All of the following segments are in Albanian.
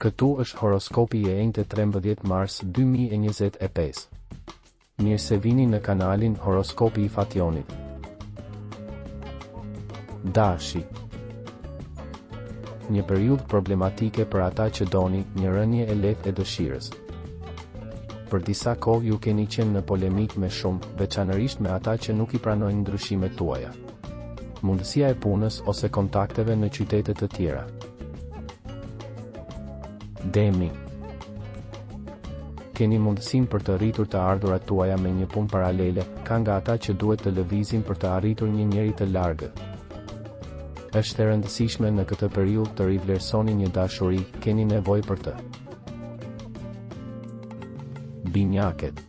Këtu është horoskopi e enjtë 13 mars 2025. Mirë se vini në kanalin Horoskopi i Fationit. Dashi. Një periudhë problematike për ata që doni një rënje e lehtë e dëshirës. Për disa kohë ju keni qenë në polemik me shumë, veçanërisht me ata që nuk i pranojnë ndryshimet tuaja. Mundësia e punës ose kontakteve në qytete të tjera. Demi. Keni mundësin për të arritur të ardhurat tuaja me një punë paralele, ka nga ata që duhet të lëvizin për të arritur një njeri të largët. Është e rëndësishme në këtë periudhë të rivlerësoni një dashuri, keni nevojë për të. Binjaket.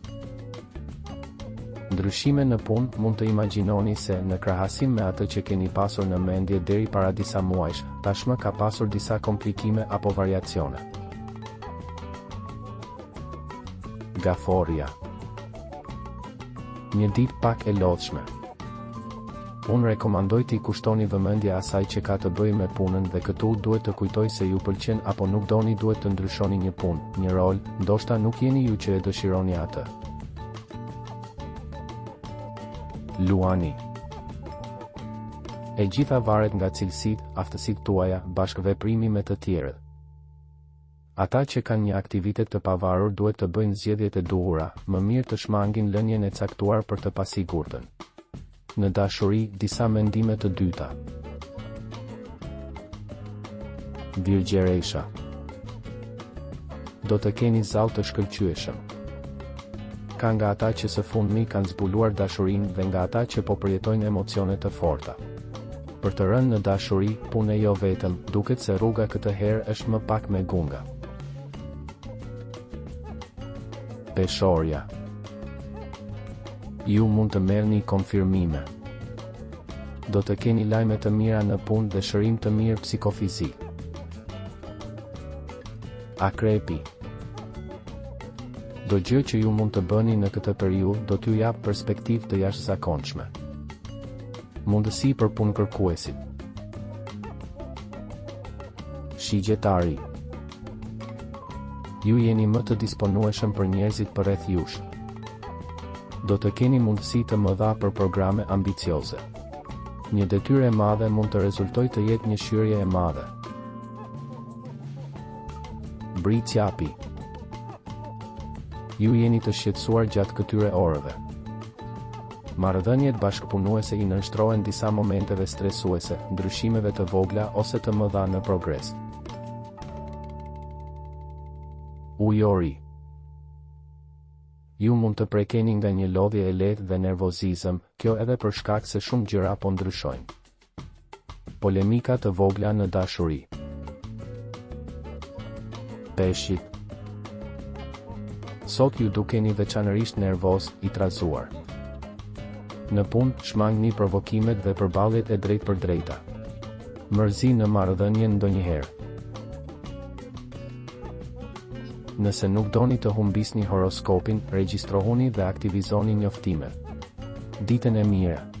Ndryshime në punë mund të imagjinoni se në krahasim me atë që keni pasur në mendje deri para disa muajsh, tashmë ka pasur disa komplikime apo variacione. Gaforia. Një ditë pak e lodhshme. Unë rekomandoj t'i kushtoni vëmendje asaj që ka të bëjë me punën dhe këtu duhet të kujtoj se ju pëlqen apo nuk doni duhet të ndryshoni një punë, një rol, ndoshta nuk jeni ju që e dëshironi atë. Luani. E gjitha varet nga cilësitë, aftësitë tuaja, bashkëveprimi me të tjerët. Ata që kanë një aktivitet të pavarur duhet të bëjnë zgjedhjet e duhura, më mirë të shmangin lënien e caktuar për të pasigurtën. Në dashuri, disa mendime të dyta. Virgjeresha. Do të keni zau të shkëlqyeshëm. Ka nga ata që së fundmi kanë zbuluar dashurinë dhe nga ata që po përjetojnë emocione të forta. Për të rënë në dashuri, punë jo vetëm, duket se rruga këtë herë është më pak me gunga. Peshorja. Ju mund të merrni konfirmime. Do të keni lajme të mira në punë dhe shërim të mirë psikofizik. Akrepi. Do gjë që ju mund të bëni në këtë periudhë do t'ju jap perspektivë të jashtëzakonshme. Mundësi për punë kërkuesit. Shigjetari. Ju jeni më të disponueshëm për njerëzit përreth jush. Do të keni mundësi të mëdha për programe ambicioze. Një detyrë e madhe mund të rezultojë të jetë një shyrje e madhe. Bricjapi. Ju jeni të shqetësuar gjatë këtyre orëve. Marrëdhëniet bashkëpunuese i nënshtrohen disa momenteve stresuese, ndryshimeve të vogla ose të mëdha në progres. Ujori. Ju mund të prekeni nga një lodhje e lehtë dhe nervozizëm, kjo edhe për shkak se shumë gjëra po ndryshojnë. Polemika të vogla në dashuri. Peshqit. Sot ju dukeni veçanërisht nervoz, i trazuar. Në punë, shmangni provokimet dhe përballjet e drejtë për drejta. Mërzi në marrëdhënien ndonjëherë. Nëse nuk doni të humbisni horoskopin, regjistrohuni dhe aktivizoni njoftimet. Ditën e mirë.